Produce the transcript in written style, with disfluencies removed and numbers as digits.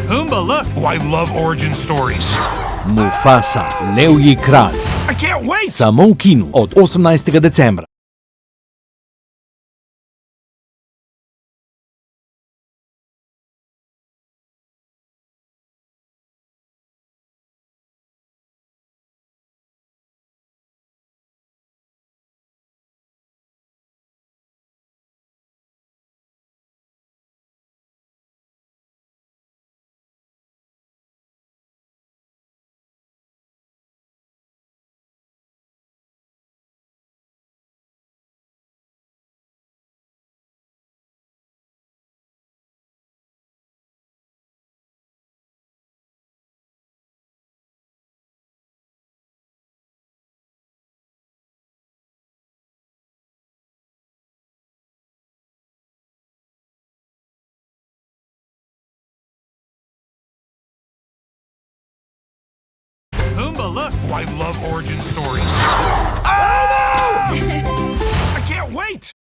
Pumbaa, look! Oh, I love origin stories. Mufasa, Leu i kralj. I can't wait! Samo u kinu od 18. decembra. Pumbaa, look! Oh, I love origin stories. Oh, no! I can't wait!